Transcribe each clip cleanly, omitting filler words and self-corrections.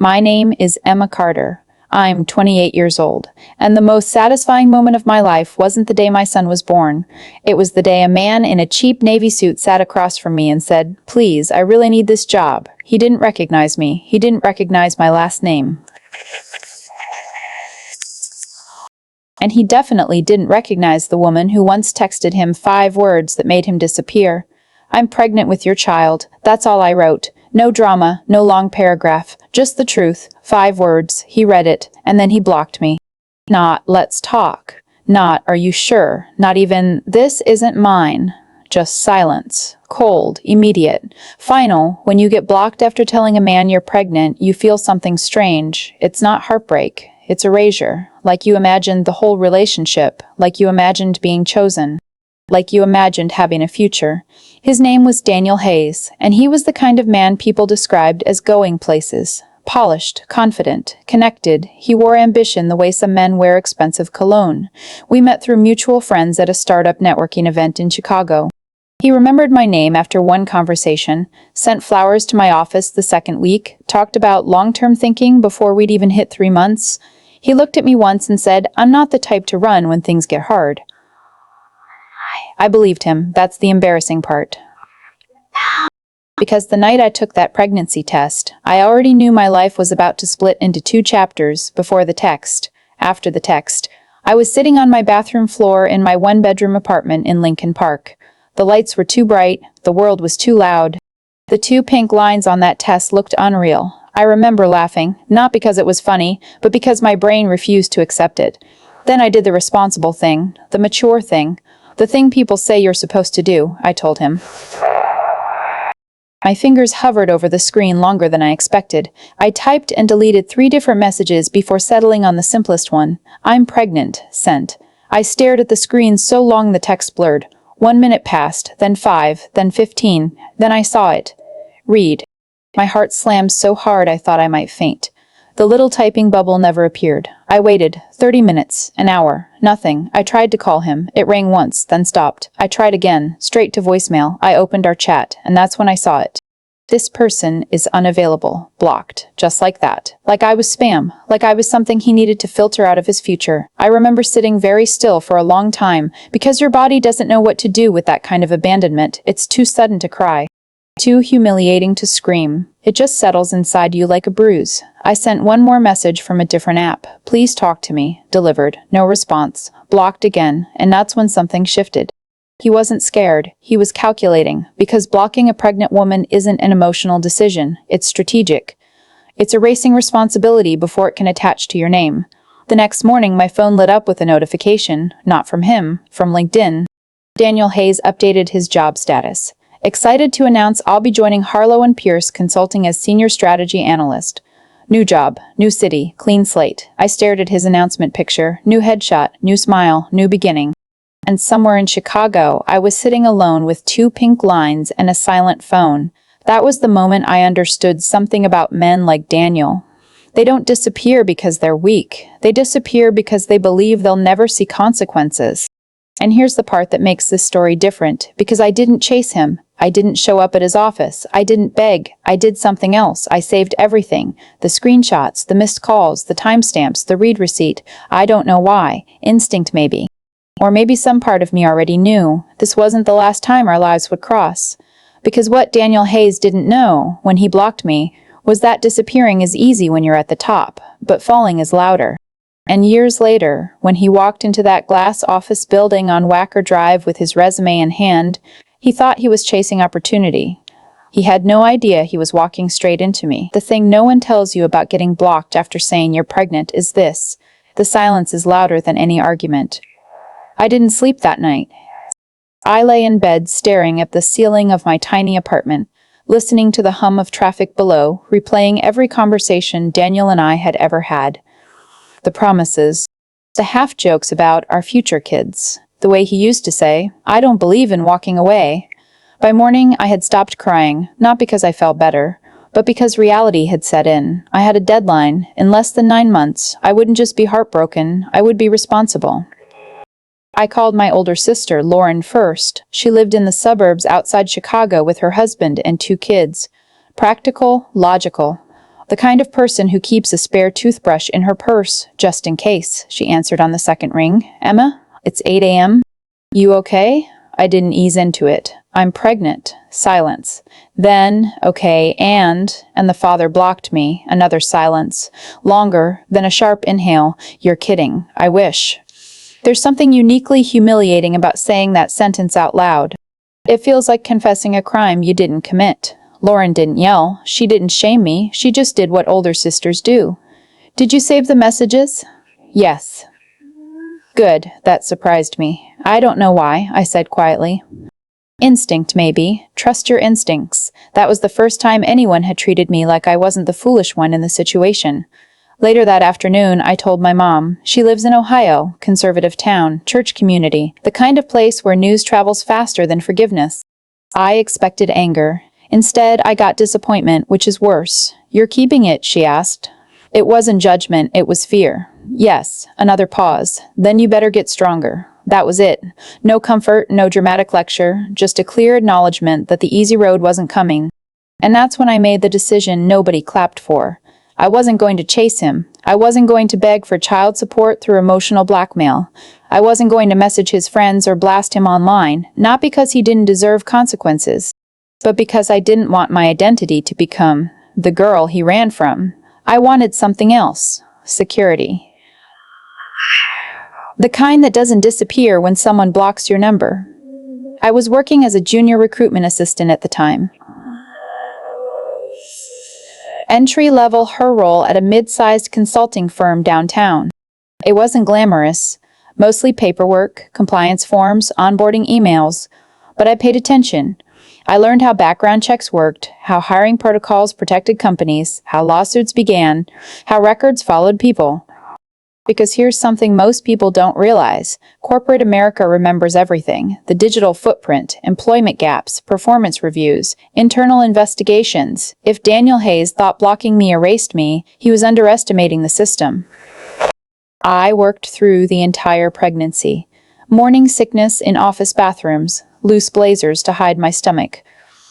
My name is Emma Carter. I'm 28 years old, and the most satisfying moment of my life wasn't the day my son was born. It was the day a man in a cheap Navy suit sat across from me and said, "Please, I really need this job." He didn't recognize me. He didn't recognize my last name. And he definitely didn't recognize the woman who once texted him 5 words that made him disappear. "I'm pregnant with your child." That's all I wrote. No drama, no long paragraph, just the truth. 5 words. He read it, and then he blocked me. Not, "Let's talk." Not, "Are you sure?" Not even, "This isn't mine." Just silence. Cold, immediate. Final. When you get blocked after telling a man you're pregnant, you feel something strange. It's not heartbreak. It's erasure. Like you imagined the whole relationship. Like you imagined being chosen. Like you imagined having a future. His name was Daniel Hayes, and he was the kind of man people described as going places. Polished, confident, connected. He wore ambition the way some men wear expensive cologne. We met through mutual friends at a startup networking event in Chicago. He remembered my name after one conversation, sent flowers to my office the second week, talked about long-term thinking before we'd even hit 3 months. He looked at me once and said, "I'm not the type to run when things get hard." I believed him. That's the embarrassing part. Because the night I took that pregnancy test, I already knew my life was about to split into 2 chapters before the text. After the text, I was sitting on my bathroom floor in my 1-bedroom apartment in Lincoln Park. The lights were too bright, the world was too loud. The 2 pink lines on that test looked unreal. I remember laughing, not because it was funny, but because my brain refused to accept it. Then I did the responsible thing, the mature thing, the thing people say you're supposed to do, I told him. My fingers hovered over the screen longer than I expected. I typed and deleted 3 different messages before settling on the simplest one. "I'm pregnant," sent. I stared at the screen so long the text blurred. 1 minute passed, then 5, then 15, then I saw it. Read. My heart slammed so hard I thought I might faint. The little typing bubble never appeared. I waited. 30 minutes, an hour, nothing. I tried to call him. It rang once, then stopped. I tried again, straight to voicemail. I opened our chat, and that's when I saw it. "This person is unavailable," blocked, just like that. Like I was spam, like I was something he needed to filter out of his future. I remember sitting very still for a long time, because your body doesn't know what to do with that kind of abandonment. It's too sudden to cry. Too humiliating to scream. It just settles inside you like a bruise. I sent one more message from a different app. "Please talk to me." Delivered. No response. Blocked again, and that's when something shifted. He wasn't scared. He was calculating, because blocking a pregnant woman isn't an emotional decision. It's strategic. It's erasing responsibility before it can attach to your name. The next morning, my phone lit up with a notification, not from him, from LinkedIn. Daniel Hayes updated his job status. "Excited to announce I'll be joining Harlow & Pierce Consulting as Senior Strategy Analyst. New job, new city, clean slate." I stared at his announcement picture. New headshot, new smile, new beginning. And somewhere in Chicago, I was sitting alone with 2 pink lines and a silent phone. That was the moment I understood something about men like Daniel. They don't disappear because they're weak. They disappear because they believe they'll never see consequences. And here's the part that makes this story different, because I didn't chase him. I didn't show up at his office. I didn't beg. I did something else. I saved everything. The screenshots, the missed calls, the timestamps, the read receipt. I don't know why. Instinct maybe. Or maybe some part of me already knew. This wasn't the last time our lives would cross. Because what Daniel Hayes didn't know, when he blocked me, was that disappearing is easy when you're at the top, but falling is louder. And years later, when he walked into that glass office building on Wacker Drive with his resume in hand, he thought he was chasing opportunity. He had no idea he was walking straight into me. The thing no one tells you about getting blocked after saying you're pregnant is this: the silence is louder than any argument. I didn't sleep that night. I lay in bed staring at the ceiling of my tiny apartment, listening to the hum of traffic below, replaying every conversation Daniel and I had ever had. The promises, the half-jokes about our future kids, the way he used to say, "I don't believe in walking away." By morning, I had stopped crying, not because I felt better, but because reality had set in. I had a deadline. In less than 9 months, I wouldn't just be heartbroken, I would be responsible. I called my older sister, Lauren, first. She lived in the suburbs outside Chicago with her husband and 2 kids. Practical, logical. The kind of person who keeps a spare toothbrush in her purse, just in case, she answered on the second ring. Emma, it's 8 a.m. You okay? I didn't ease into it. I'm pregnant. Silence. Then, okay, and the father blocked me. Another silence. Longer, then a sharp inhale. You're kidding. I wish. There's something uniquely humiliating about saying that sentence out loud. It feels like confessing a crime you didn't commit. Lauren didn't yell. She didn't shame me. She just did what older sisters do. Did you save the messages? Yes. Good. That surprised me. I don't know why, I said quietly. Instinct, maybe. Trust your instincts. That was the first time anyone had treated me like I wasn't the foolish one in the situation. Later that afternoon, I told my mom. She lives in Ohio, conservative town, church community, the kind of place where news travels faster than forgiveness. I expected anger. Instead, I got disappointment, which is worse. You're keeping it, she asked. It wasn't judgment, it was fear. Yes, another pause. Then you better get stronger. That was it. No comfort, no dramatic lecture, just a clear acknowledgement that the easy road wasn't coming. And that's when I made the decision nobody clapped for. I wasn't going to chase him. I wasn't going to beg for child support through emotional blackmail. I wasn't going to message his friends or blast him online, not because he didn't deserve consequences, but because I didn't want my identity to become the girl he ran from. I wanted something else. Security. The kind that doesn't disappear when someone blocks your number. I was working as a junior recruitment assistant at the time. Entry-level her role at a mid-sized consulting firm downtown. It wasn't glamorous, mostly paperwork, compliance forms, onboarding emails, but I paid attention. I learned how background checks worked, how hiring protocols protected companies, how lawsuits began, how records followed people. Because here's something most people don't realize. Corporate America remembers everything. The digital footprint, employment gaps, performance reviews, internal investigations. If Daniel Hayes thought blocking me erased me, he was underestimating the system. I worked through the entire pregnancy. Morning sickness in office bathrooms, loose blazers to hide my stomach.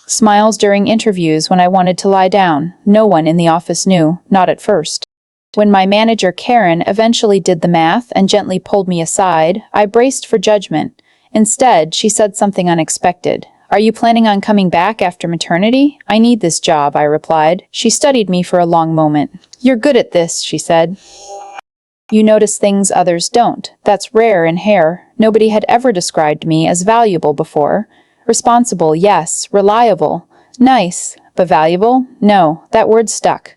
Smiles during interviews when I wanted to lie down. No one in the office knew, not at first. When my manager Karen eventually did the math and gently pulled me aside, I braced for judgment. Instead, she said something unexpected. Are you planning on coming back after maternity? I need this job, I replied. She studied me for a long moment. You're good at this, she said. You notice things others don't. That's rare in hair. Nobody had ever described me as valuable before. Responsible, yes. Reliable. Nice. But valuable? No. That word stuck.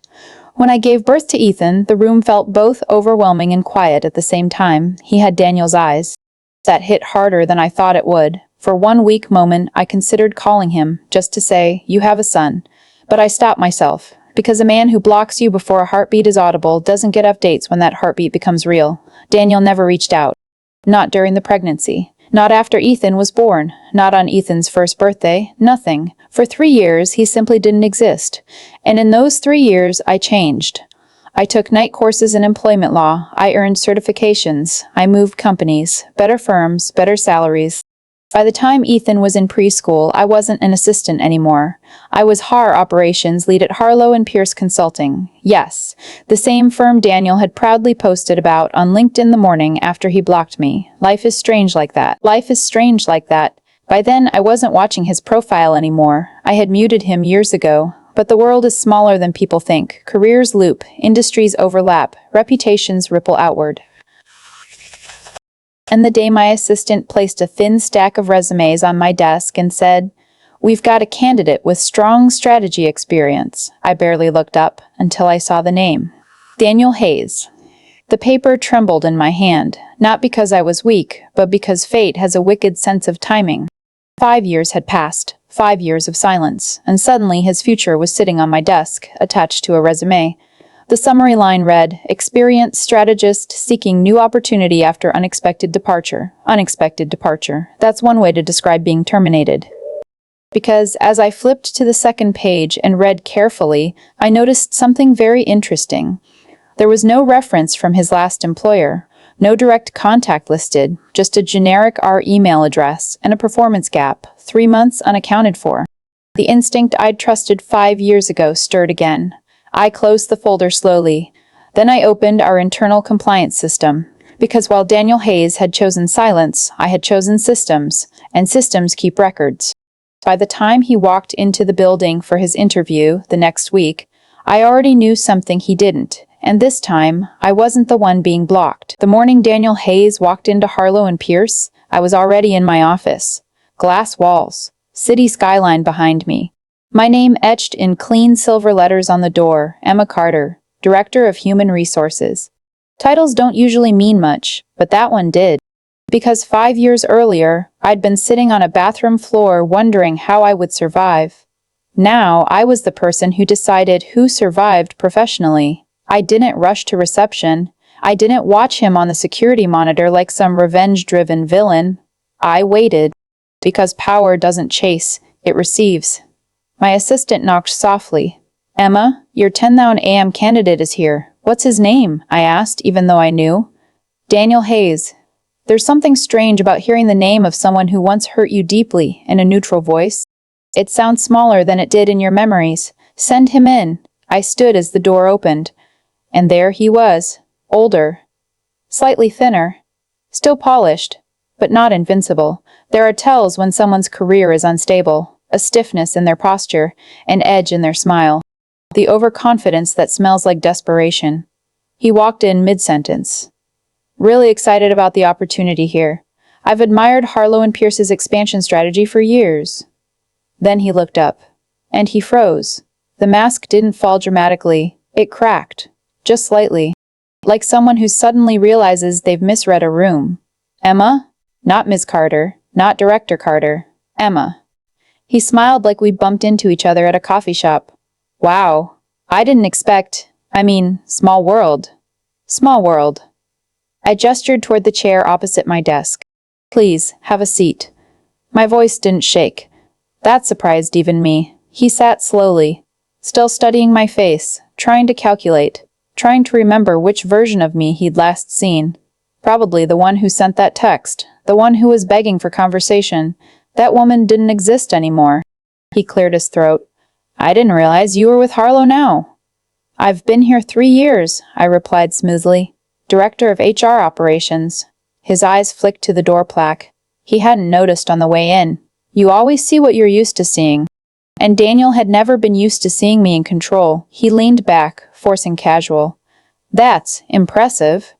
When I gave birth to Ethan, the room felt both overwhelming and quiet at the same time. He had Daniel's eyes. That hit harder than I thought it would. For one weak moment, I considered calling him, just to say, you have a son. But I stopped myself. Because a man who blocks you before a heartbeat is audible doesn't get updates when that heartbeat becomes real. Daniel never reached out. Not during the pregnancy. Not after Ethan was born. Not on Ethan's first birthday. Nothing. For 3 years, he simply didn't exist. And in those 3 years, I changed. I took night courses in employment law. I earned certifications. I moved companies. Better firms, better salaries. By the time Ethan was in preschool, I wasn't an assistant anymore. I was HAR operations lead at Harlow and Pierce Consulting. Yes, the same firm Daniel had proudly posted about on LinkedIn the morning after he blocked me. Life is strange like that. Life is strange like that. By then, I wasn't watching his profile anymore. I had muted him years ago. But the world is smaller than people think. Careers loop, industries overlap, reputations ripple outward. And the day my assistant placed a thin stack of resumes on my desk and said, "We've got a candidate with strong strategy experience," I barely looked up until I saw the name. Daniel Hayes. The paper trembled in my hand, not because I was weak, but because fate has a wicked sense of timing. 5 years had passed, 5 years of silence, and suddenly his future was sitting on my desk, attached to a resume. The summary line read, "Experienced strategist seeking new opportunity after unexpected departure." Unexpected departure. That's one way to describe being terminated. Because as I flipped to the second page and read carefully, I noticed something very interesting. There was no reference from his last employer, no direct contact listed, just a generic R email address and a performance gap, 3 months unaccounted for. The instinct I'd trusted 5 years ago stirred again. I closed the folder slowly. Then I opened our internal compliance system. Because while Daniel Hayes had chosen silence, I had chosen systems, and systems keep records. By the time he walked into the building for his interview the next week, I already knew something he didn't, and this time, I wasn't the one being blocked. The morning Daniel Hayes walked into Harlow and Pierce, I was already in my office. Glass walls, city skyline behind me. My name etched in clean silver letters on the door, Emma Carter, Director of Human Resources. Titles don't usually mean much, but that one did. Because 5 years earlier, I'd been sitting on a bathroom floor wondering how I would survive. Now, I was the person who decided who survived professionally. I didn't rush to reception. I didn't watch him on the security monitor like some revenge-driven villain. I waited. Because power doesn't chase, it receives. My assistant knocked softly. "Emma, your 10,000 a.m. candidate is here. What's his name?" I asked, even though I knew. "Daniel Hayes." There's something strange about hearing the name of someone who once hurt you deeply in a neutral voice. It sounds smaller than it did in your memories. "Send him in." I stood as the door opened. And there he was, older, slightly thinner, still polished, but not invincible. There are tells when someone's career is unstable, a stiffness in their posture, an edge in their smile, the overconfidence that smells like desperation. He walked in mid-sentence. "Really excited about the opportunity here. I've admired Harlow and Pierce's expansion strategy for years." Then he looked up, and he froze. The mask didn't fall dramatically, it cracked. Just slightly. Like someone who suddenly realizes they've misread a room. "Emma?" Not Ms. Carter, not Director Carter. "Emma." He smiled like we'd bumped into each other at a coffee shop. "Wow. I didn't expect, small world." Small world. I gestured toward the chair opposite my desk. "Please, have a seat." My voice didn't shake. That surprised even me. He sat slowly, still studying my face, trying to calculate. Trying to remember which version of me he'd last seen. Probably the one who sent that text, the one who was begging for conversation. That woman didn't exist anymore. He cleared his throat. "I didn't realize you were with Harlow now." "I've been here 3 years," I replied smoothly. "Director of HR operations." His eyes flicked to the door plaque. He hadn't noticed on the way in. "You always see what you're used to seeing." And Daniel had never been used to seeing me in control. He leaned back, forcing casual. "That's impressive."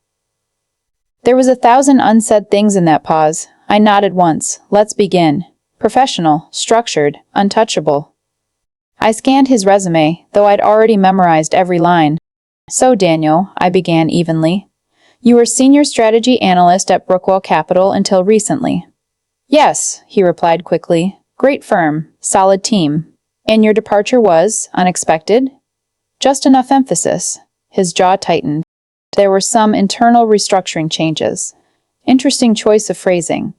There was 1,000 unsaid things in that pause. I nodded once. "Let's begin." Professional, structured, untouchable. I scanned his resume, though I'd already memorized every line. "So, Daniel," I began evenly, "you were senior strategy analyst at Brookwell Capital until recently." "Yes," he replied quickly. "Great firm, solid team." "And your departure was unexpected?" Just enough emphasis. His jaw tightened. There were some internal restructuring changes. Interesting choice of phrasing.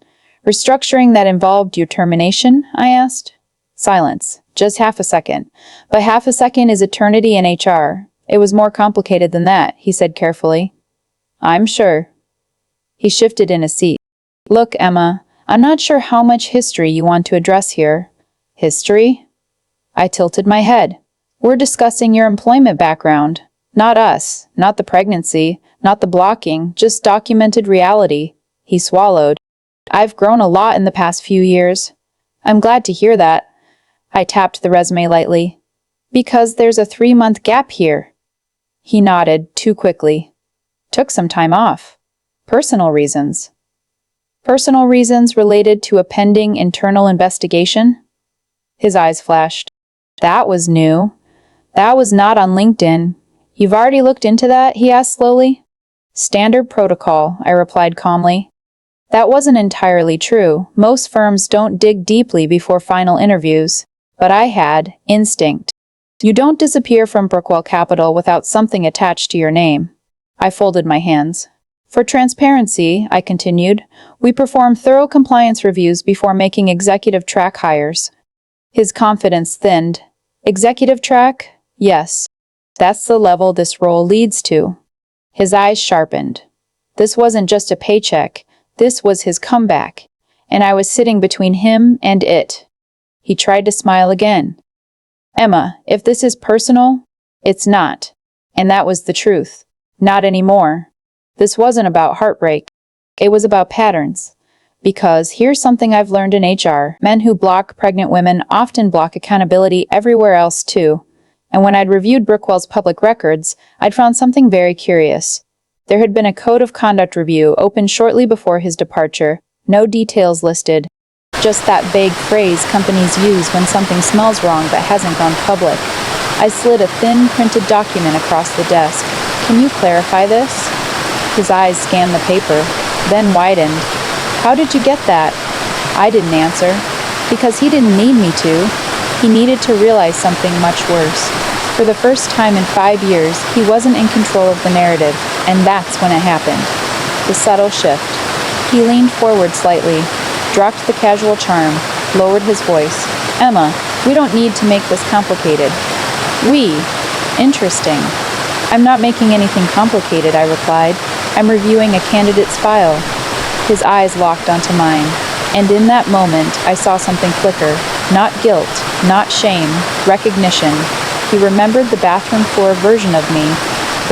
"Restructuring that involved your termination?" I asked. Silence. Just half a second. But half a second is eternity in HR. "It was more complicated than that," he said carefully. "I'm sure." He shifted in his seat. "Look, Emma, I'm not sure how much history you want to address here." "History?" I tilted my head. "We're discussing your employment background. Not us, not the pregnancy, not the blocking, just documented reality." He swallowed. "I've grown a lot in the past few years." "I'm glad to hear that." I tapped the resume lightly. "Because there's a 3-month gap here." He nodded, too quickly. "Took some time off." "Personal reasons." "Personal reasons related to a pending internal investigation?" His eyes flashed. "That was new. That was not on LinkedIn." "You've already looked into that?" he asked slowly. "Standard protocol," I replied calmly. That wasn't entirely true. Most firms don't dig deeply before final interviews. But I had instinct. "You don't disappear from Brookwell Capital without something attached to your name." I folded my hands. "For transparency," I continued, "we perform thorough compliance reviews before making executive track hires." His confidence thinned. "Executive track? Yes. That's the level this role leads to." His eyes sharpened. This wasn't just a paycheck. This was his comeback. And I was sitting between him and it. He tried to smile again. "Emma, if this is personal..." It's not. And that was the truth. Not anymore. This wasn't about heartbreak. It was about patterns. Because here's something I've learned in HR. Men who block pregnant women often block accountability everywhere else too. And when I'd reviewed Brookwell's public records, I'd found something very curious. There had been a code of conduct review opened shortly before his departure. No details listed. Just that vague phrase companies use when something smells wrong but hasn't gone public. I slid a thin, printed document across the desk. Can you clarify this? His eyes scanned the paper, then widened. How did you get that? I didn't answer. Because he didn't need me to. He needed to realize something much worse. For the first time in 5 years, he wasn't in control of the narrative, and that's when it happened. The subtle shift. He leaned forward slightly, dropped the casual charm, lowered his voice. Emma, we don't need to make this complicated. We. Interesting. I'm not making anything complicated, I replied. I'm reviewing a candidate's file. His eyes locked onto mine, and in that moment, I saw something flicker. Not guilt, not shame, recognition. He remembered the bathroom floor version of me,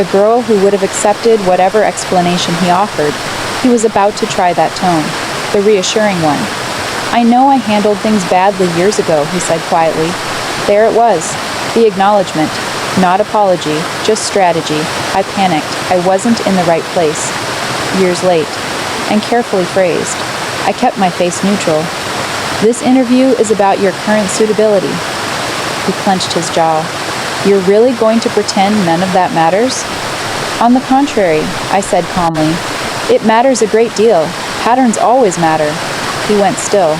the girl who would have accepted whatever explanation he offered. He was about to try that tone, the reassuring one. I know I handled things badly years ago, he said quietly. There it was, the acknowledgement. Not apology, just strategy. I panicked. I wasn't in the right place. Years late, and carefully phrased. I kept my face neutral. This interview is about your current suitability. He clenched his jaw. You're really going to pretend none of that matters? On the contrary, I said calmly. It matters a great deal. Patterns always matter. He went still,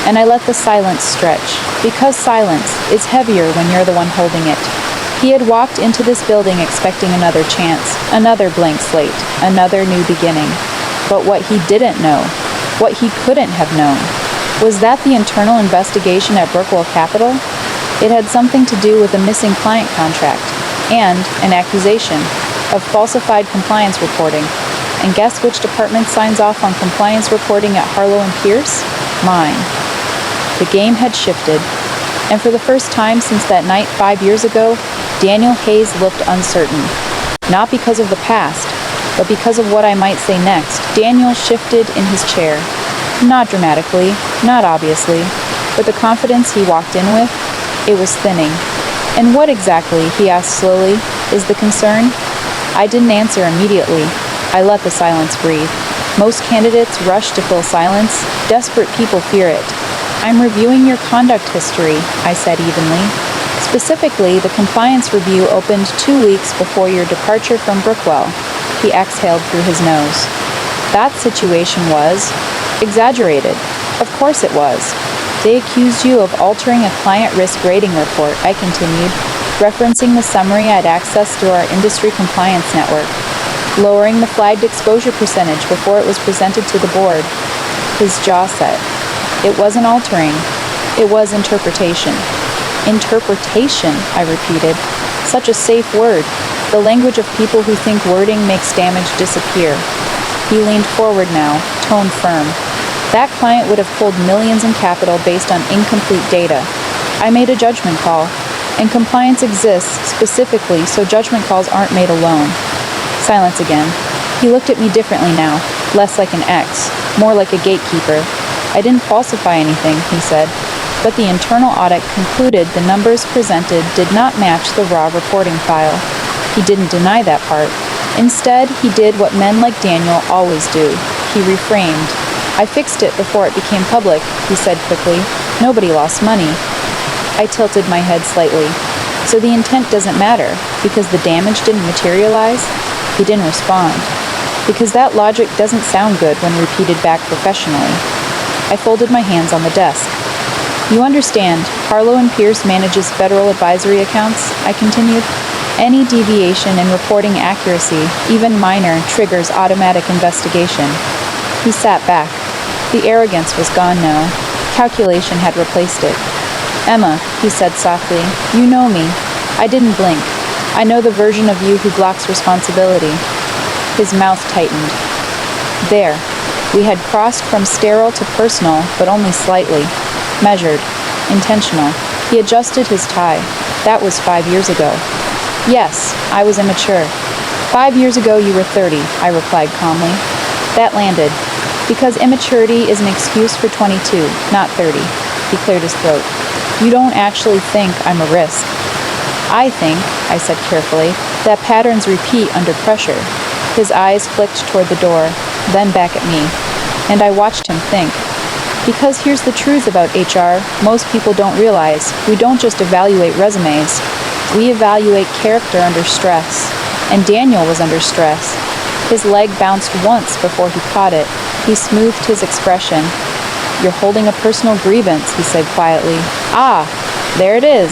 and I let the silence stretch, because silence is heavier when you're the one holding it. He had walked into this building expecting another chance, another blank slate, another new beginning. But what he didn't know, what he couldn't have known, was that the internal investigation at Brookwell Capital, it had something to do with a missing client contract, and an accusation of falsified compliance reporting. And guess which department signs off on compliance reporting at Harlow and Pierce? Mine. The game had shifted, and for the first time since that night 5 years ago, Daniel Hayes looked uncertain. Not because of the past, but because of what I might say next. Daniel shifted in his chair. Not dramatically, not obviously, but the confidence he walked in with, it was thinning. And what exactly, he asked slowly, is the concern? I didn't answer immediately. I let the silence breathe. Most candidates rush to fill silence. Desperate people fear it. I'm reviewing your conduct history, I said evenly. Specifically, the compliance review opened 2 weeks before your departure from Brookwell. He exhaled through his nose. That situation was exaggerated. Of course it was. They accused you of altering a client risk rating report, I continued, referencing the summary I'd accessed through our industry compliance network, lowering the flagged exposure percentage before it was presented to the board. His jaw set. It wasn't altering. It was interpretation. Interpretation, I repeated. Such a safe word. The language of people who think wording makes damage disappear. He leaned forward now, tone firm. That client would have pulled millions in capital based on incomplete data. I made a judgment call, and compliance exists specifically so judgment calls aren't made alone. Silence again. He looked at me differently now, less like an ex, more like a gatekeeper. I didn't falsify anything, he said, but the internal audit concluded the numbers presented did not match the raw reporting file. He didn't deny that part. Instead, he did what men like Daniel always do. He reframed. I fixed it before it became public, he said quickly. Nobody lost money. I tilted my head slightly. So the intent doesn't matter, because the damage didn't materialize? He didn't respond. Because that logic doesn't sound good when repeated back professionally. I folded my hands on the desk. You understand, Harlow and Pierce manages federal advisory accounts, I continued. Any deviation in reporting accuracy, even minor, triggers automatic investigation. He sat back. The arrogance was gone now. Calculation had replaced it. Emma, he said softly, you know me. I didn't blink. I know the version of you who blocks responsibility. His mouth tightened. There. We had crossed from sterile to personal, but only slightly. Measured. Intentional. He adjusted his tie. That was 5 years ago. Yes, I was immature. 5 years ago you were 30, I replied calmly. That landed. Because immaturity is an excuse for 22, not 30. He cleared his throat. You don't actually think I'm a risk. I think, I said carefully, that patterns repeat under pressure. His eyes flicked toward the door, then back at me, and I watched him think. Because here's the truth about HR, most people don't realize we don't just evaluate resumes, we evaluate character under stress. And Daniel was under stress. His leg bounced once before he caught it. He smoothed his expression. You're holding a personal grievance, he said quietly. Ah, there it is.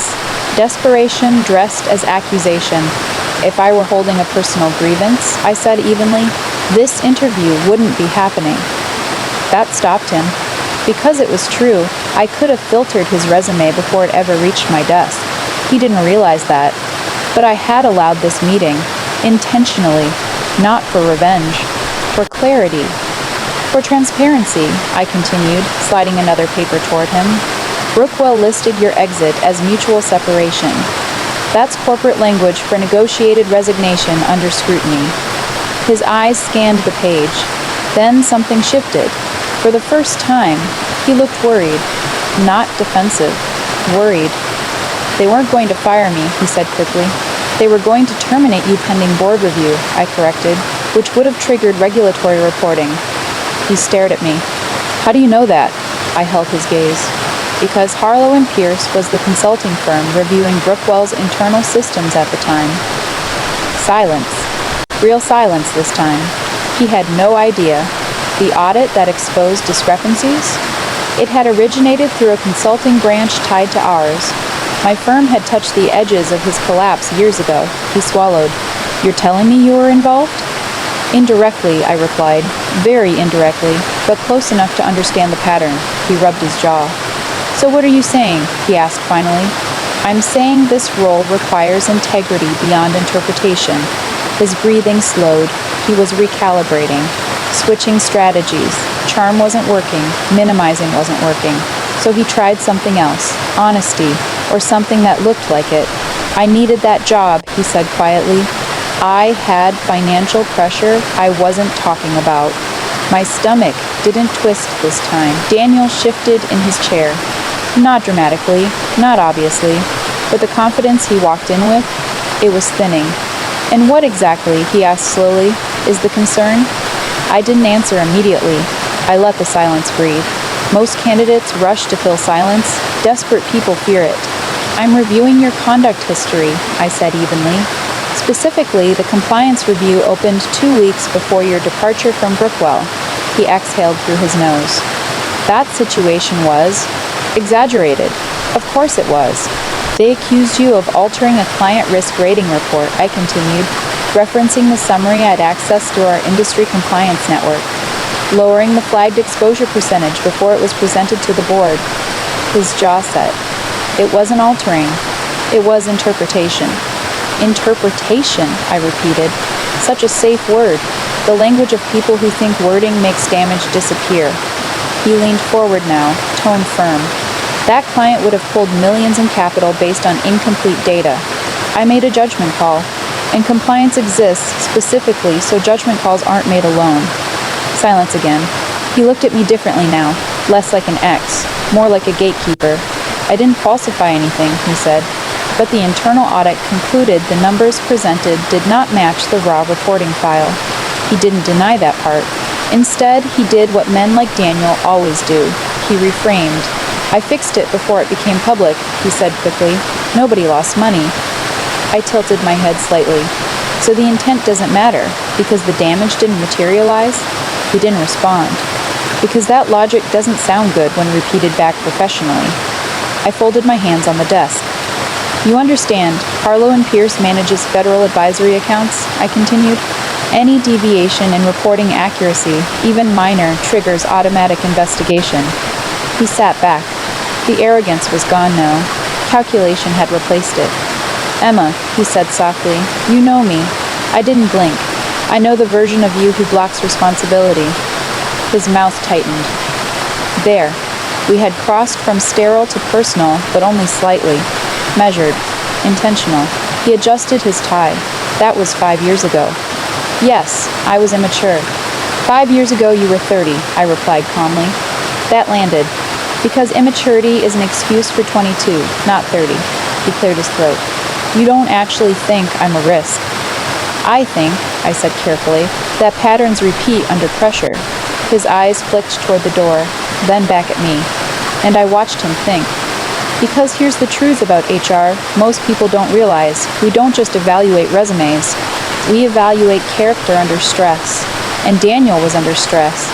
Desperation dressed as accusation. If I were holding a personal grievance, I said evenly, this interview wouldn't be happening. That stopped him. Because it was true, I could have filtered his resume before it ever reached my desk. He didn't realize that. But I had allowed this meeting, intentionally, not for revenge, for clarity, for transparency, I continued, sliding another paper toward him. Brookwell listed your exit as mutual separation. That's corporate language for negotiated resignation under scrutiny. His eyes scanned the page. Then something shifted. For the first time, he looked worried, not defensive, worried. They weren't going to fire me, he said quickly. They were going to terminate you pending board review, I corrected, which would have triggered regulatory reporting. He stared at me. How do you know that? I held his gaze. Because Harlow & Pierce was the consulting firm reviewing Brookwell's internal systems at the time. Silence. Real silence this time. He had no idea. The audit that exposed discrepancies? It had originated through a consulting branch tied to ours. My firm had touched the edges of his collapse years ago. He swallowed. You're telling me you were involved? Indirectly, I replied. Very indirectly, but close enough to understand the pattern. He rubbed his jaw. So what are you saying? He asked finally. I'm saying this role requires integrity beyond interpretation. His breathing slowed. He was recalibrating, switching strategies. Charm wasn't working. Minimizing wasn't working. So he tried something else, honesty, or something that looked like it. I needed that job, he said quietly. I had financial pressure I wasn't talking about. My stomach didn't twist this time. Daniel shifted in his chair. Not dramatically, not obviously, but the confidence he walked in with, it was thinning. And what exactly, he asked slowly, is the concern? I didn't answer immediately. I let the silence breathe. Most candidates rush to fill silence. Desperate people fear it. I'm reviewing your conduct history, I said evenly. Specifically, the compliance review opened 2 weeks before your departure from Brookwell. He exhaled through his nose. That situation was exaggerated. Of course it was. They accused you of altering a client risk rating report, I continued, referencing the summary I'd accessed through our industry compliance network, lowering the flagged exposure percentage before it was presented to the board. His jaw set. It wasn't altering. It was interpretation. Interpretation, I repeated. Such a safe word. The language of people who think wording makes damage disappear. He leaned forward now, tone firm. That client would have pulled millions in capital based on incomplete data. I made a judgment call, and compliance exists specifically so judgment calls aren't made alone. Silence again. He looked at me differently now, less like an ex, more like a gatekeeper. I didn't falsify anything, he said, but the internal audit concluded the numbers presented did not match the raw reporting file. He didn't deny that part. Instead, he did what men like Daniel always do. He reframed. I fixed it before it became public, he said quickly. Nobody lost money. I tilted my head slightly. So the intent doesn't matter, because the damage didn't materialize? He didn't respond. Because that logic doesn't sound good when repeated back professionally. I folded my hands on the desk. You understand, Harlow & Pierce manages federal advisory accounts, I continued. Any deviation in reporting accuracy, even minor, triggers automatic investigation. He sat back. The arrogance was gone now. Calculation had replaced it. Emma, he said softly, you know me. I didn't blink. I know the version of you who blocks responsibility. His mouth tightened. There. We had crossed from sterile to personal, but only slightly. Measured. Intentional. He adjusted his tie. That was 5 years ago. Yes, I was immature. 5 years ago you were 30, I replied calmly. That landed. Because immaturity is an excuse for 22, not 30. He cleared his throat. You don't actually think I'm a risk. I think, I said carefully, that patterns repeat under pressure. His eyes flicked toward the door, then back at me, and I watched him think. Because here's the truth about HR, most people don't realize we don't just evaluate resumes, we evaluate character under stress. And Daniel was under stress.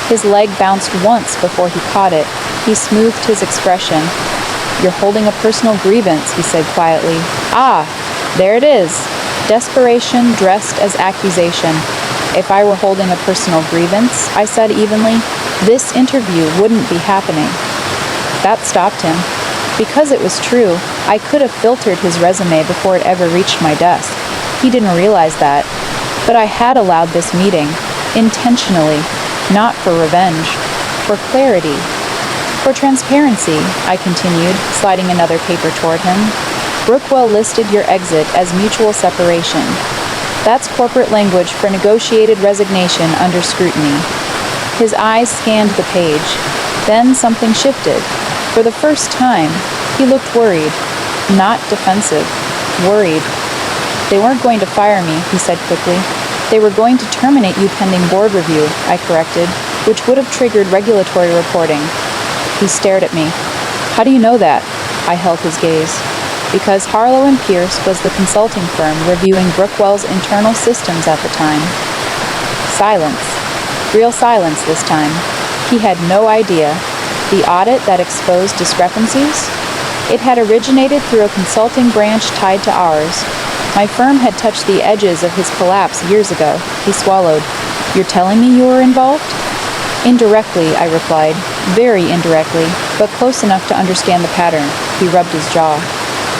His leg bounced once before he caught it. He smoothed his expression. You're holding a personal grievance, he said quietly. Ah, there it is. Desperation dressed as accusation. If I were holding a personal grievance, I said evenly, this interview wouldn't be happening. That stopped him. Because it was true, I could have filtered his resume before it ever reached my desk. He didn't realize that. But I had allowed this meeting, intentionally, not for revenge, for clarity, for transparency, I continued, sliding another paper toward him. Brookwell listed your exit as mutual separation. That's corporate language for negotiated resignation under scrutiny. His eyes scanned the page. Then something shifted. For the first time, he looked worried, not defensive, worried. They weren't going to fire me, he said quickly. They were going to terminate you pending board review, I corrected, which would have triggered regulatory reporting. He stared at me. How do you know that? I held his gaze. Because Harlow & Pierce was the consulting firm reviewing Brookwell's internal systems at the time. Silence. Real silence this time. He had no idea. The audit that exposed discrepancies? It had originated through a consulting branch tied to ours. My firm had touched the edges of his collapse years ago. He swallowed. You're telling me you were involved? Indirectly, I replied. Very indirectly, but close enough to understand the pattern. He rubbed his jaw.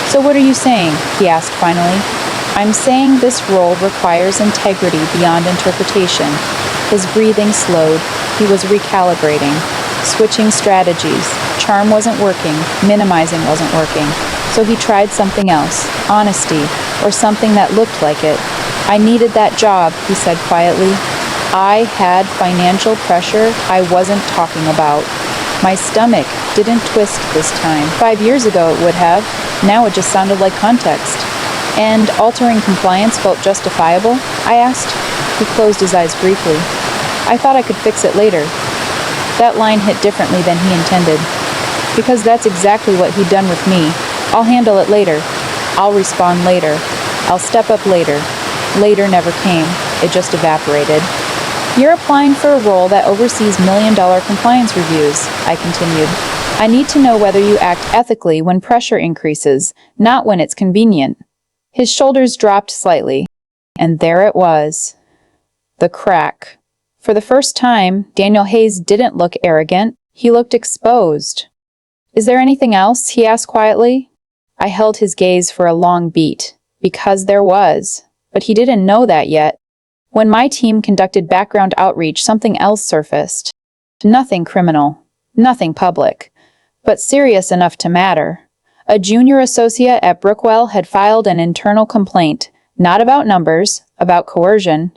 So what are you saying? He asked finally. I'm saying this role requires integrity beyond interpretation. His breathing slowed. He was recalibrating, switching strategies. Charm wasn't working, minimizing wasn't working. So he tried something else, honesty, or something that looked like it. I needed that job, he said quietly. I had financial pressure I wasn't talking about. My stomach didn't twist this time. 5 years ago it would have. Now it just sounded like context. And altering compliance felt justifiable? I asked. He closed his eyes briefly. I thought I could fix it later. That line hit differently than he intended. Because that's exactly what he'd done with me. I'll handle it later. I'll respond later. I'll step up later. Later never came. It just evaporated. You're applying for a role that oversees million-dollar compliance reviews, I continued. I need to know whether you act ethically when pressure increases, not when it's convenient. His shoulders dropped slightly, and there it was. The crack. For the first time, Daniel Hayes didn't look arrogant. He looked exposed. Is there anything else? He asked quietly. I held his gaze for a long beat, because there was. But he didn't know that yet. When my team conducted background outreach, something else surfaced. Nothing criminal, nothing public, but serious enough to matter. A junior associate at Brookwell had filed an internal complaint, not about numbers, about coercion.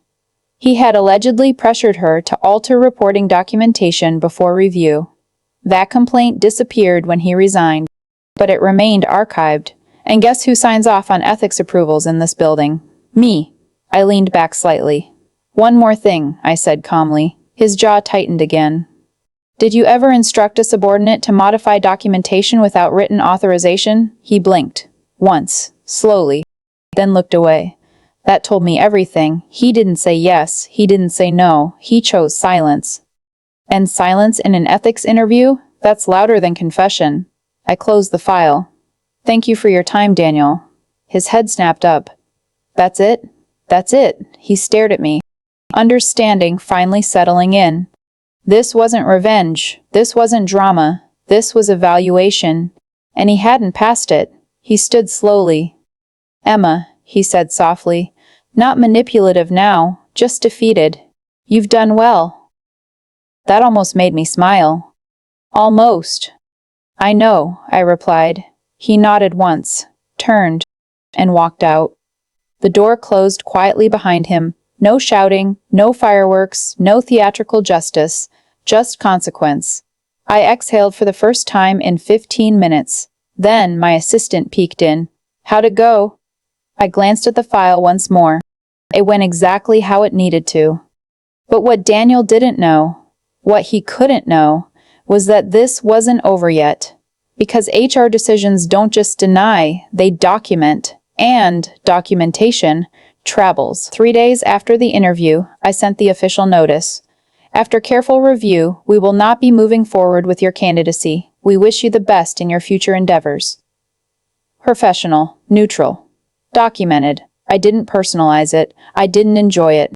He had allegedly pressured her to alter reporting documentation before review. That complaint disappeared when he resigned, but it remained archived. And guess who signs off on ethics approvals in this building? Me. I leaned back slightly. One more thing, I said calmly. His jaw tightened again. Did you ever instruct a subordinate to modify documentation without written authorization? He blinked. Once, slowly, then looked away. That told me everything. He didn't say yes, he didn't say no, he chose silence. And silence in an ethics interview? That's louder than confession. I closed the file. Thank you for your time, Daniel. His head snapped up. That's it? That's it. He stared at me. Understanding finally settling in. This wasn't revenge. This wasn't drama. This was evaluation. And he hadn't passed it. He stood slowly. Emma, he said softly. Not manipulative now, just defeated. You've done well. That almost made me smile. Almost. I know, I replied. He nodded once, turned. and walked out. The door closed quietly behind him. No shouting, no fireworks, no theatrical justice, just consequence. I exhaled for the first time in 15 minutes. Then my assistant peeked in. How'd it go? I glanced at the file once more. It went exactly how it needed to. But what Daniel didn't know, what he couldn't know, was that this wasn't over yet. Because HR decisions don't just deny, they document. And documentation travels. 3 days after the interview, I sent the official notice. After careful review, we will not be moving forward with your candidacy. We wish you the best in your future endeavors. Professional, neutral, documented. I didn't personalize it. I didn't enjoy it.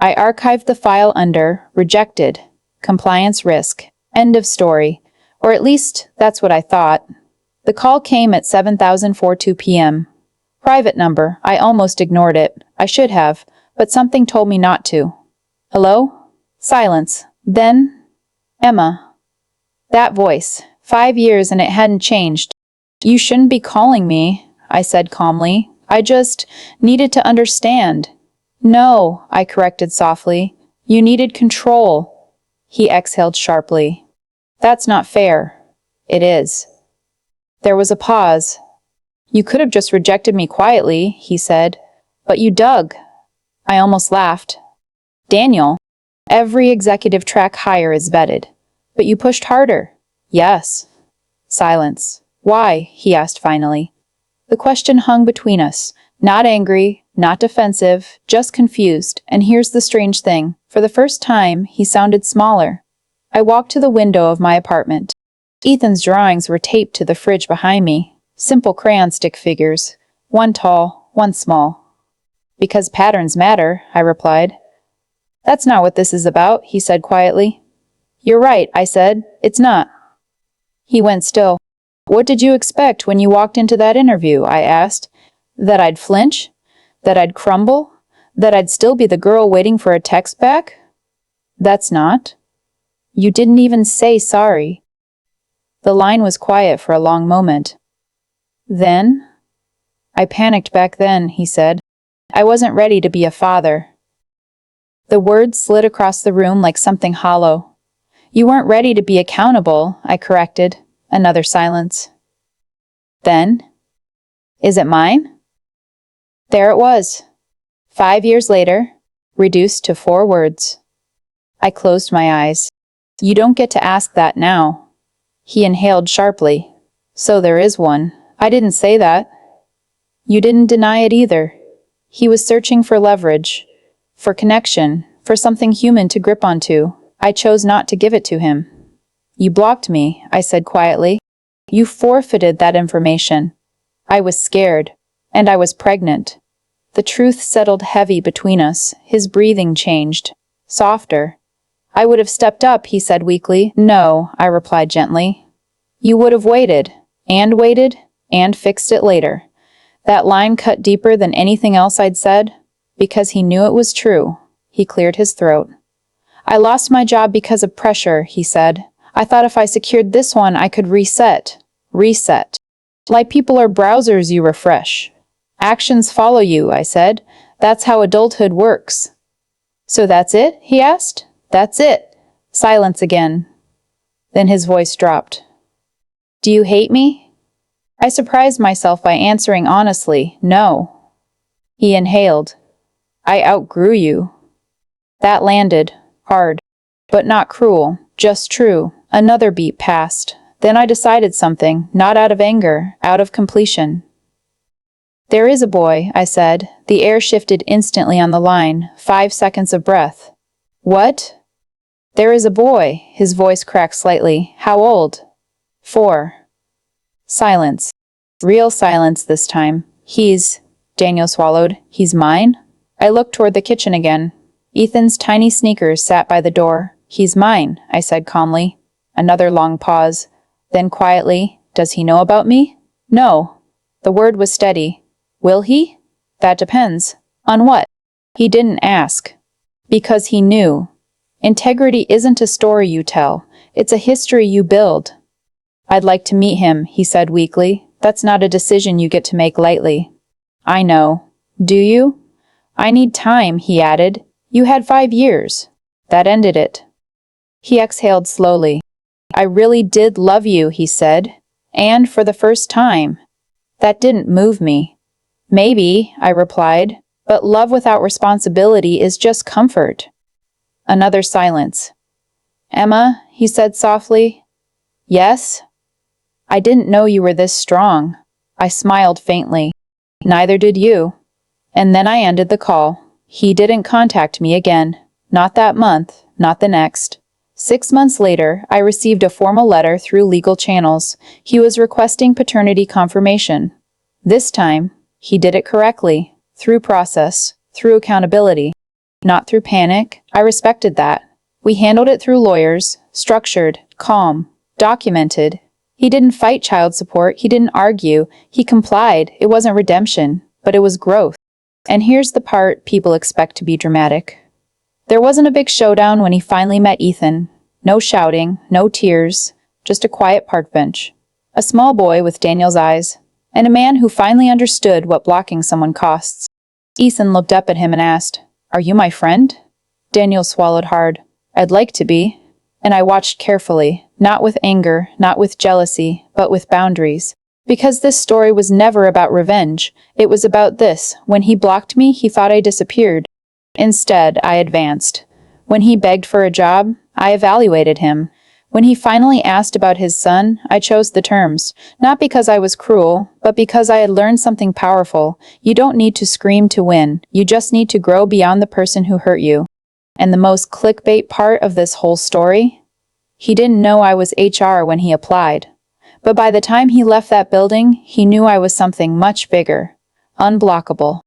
I archived the file under rejected, compliance risk, end of story. Or at least, that's what I thought. The call came at 7:42 p.m. Private number. I almost ignored it. I should have, but something told me not to. Hello? Silence. Then, Emma. That voice. 5 years and it hadn't changed. You shouldn't be calling me, I said calmly. I just needed to understand. No, I corrected softly. You needed control. He exhaled sharply. That's not fair. It is. There was a pause. You could have just rejected me quietly, he said. But you dug. I almost laughed. Daniel, every executive track hire is vetted. But you pushed harder. Yes. Silence. Why? He asked finally. The question hung between us. Not angry, not defensive, just confused. And here's the strange thing. For the first time, he sounded smaller. I walked to the window of my apartment. Ethan's drawings were taped to the fridge behind me. Simple crayon stick figures. One tall, one small. Because patterns matter, I replied. That's not what this is about, he said quietly. You're right, I said. It's not. He went still. What did you expect when you walked into that interview? I asked. That I'd flinch? That I'd crumble? That I'd still be the girl waiting for a text back? That's not. You didn't even say sorry. The line was quiet for a long moment. Then? I panicked back then, he said. I wasn't ready to be a father. The words slid across the room like something hollow. You weren't ready to be accountable, I corrected. Another silence. Then? Is it mine? There it was. 5 years later, reduced to 4 words. I closed my eyes. You don't get to ask that now. He inhaled sharply. So there is one. I didn't say that. You didn't deny it either. He was searching for leverage, for connection, for something human to grip onto. I chose not to give it to him. You blocked me, I said quietly. You forfeited that information. I was scared, and I was pregnant. The truth settled heavy between us. His breathing changed, softer. I would have stepped up, he said weakly. No, I replied gently. You would have waited, and fixed it later. That line cut deeper than anything else I'd said. Because he knew it was true. He cleared his throat. I lost my job because of pressure, he said. I thought if I secured this one, I could reset. Reset. Like people are browsers you refresh. Actions follow you, I said. That's how adulthood works. So that's it? He asked. That's it. Silence again. Then his voice dropped. Do you hate me? I surprised myself by answering honestly, no. He inhaled. I outgrew you. That landed, hard, but not cruel, just true. Another beat passed. Then I decided something, not out of anger, out of completion. There is a boy, I said. The air shifted instantly on the line, 5 seconds of breath. What? There is a boy, his voice cracked slightly. How old? 4. Silence. Real silence this time. Daniel swallowed. He's mine? I looked toward the kitchen again. Ethan's tiny sneakers sat by the door. He's mine, I said calmly. Another long pause. Then quietly, does he know about me? No. The word was steady. Will he? That depends. On what? He didn't ask. Because he knew. Integrity isn't a story you tell. It's a history you build. I'd like to meet him, he said weakly. That's not a decision you get to make lightly. I know. Do you? I need time, he added. You had 5 years. That ended it. He exhaled slowly. I really did love you, he said. And for the first time. That didn't move me. Maybe, I replied, but love without responsibility is just comfort. Another silence. Emma, he said softly. Yes? I didn't know you were this strong. I smiled faintly. Neither did you. And then I ended the call. He didn't contact me again. Not that month, not the next. 6 months later, I received a formal letter through legal channels. He was requesting paternity confirmation. This time, he did it correctly, through process, through accountability. Not through panic. I respected that. We handled it through lawyers, structured, calm, documented. He didn't fight child support, he didn't argue, he complied. It wasn't redemption, but it was growth. And here's the part people expect to be dramatic. There wasn't a big showdown when he finally met Ethan. No shouting, no tears, just a quiet park bench. A small boy with Daniel's eyes, and a man who finally understood what blocking someone costs. Ethan looked up at him and asked, "Are you my friend?" Daniel swallowed hard. "I'd like to be." And I watched carefully, not with anger, not with jealousy, but with boundaries. Because this story was never about revenge. It was about this. When he blocked me, he thought I disappeared. Instead, I advanced. When he begged for a job, I evaluated him. When he finally asked about his son, I chose the terms. Not because I was cruel, but because I had learned something powerful. You don't need to scream to win. You just need to grow beyond the person who hurt you. And the most clickbait part of this whole story? He didn't know I was HR when he applied. But by the time he left that building, he knew I was something much bigger. Unblockable.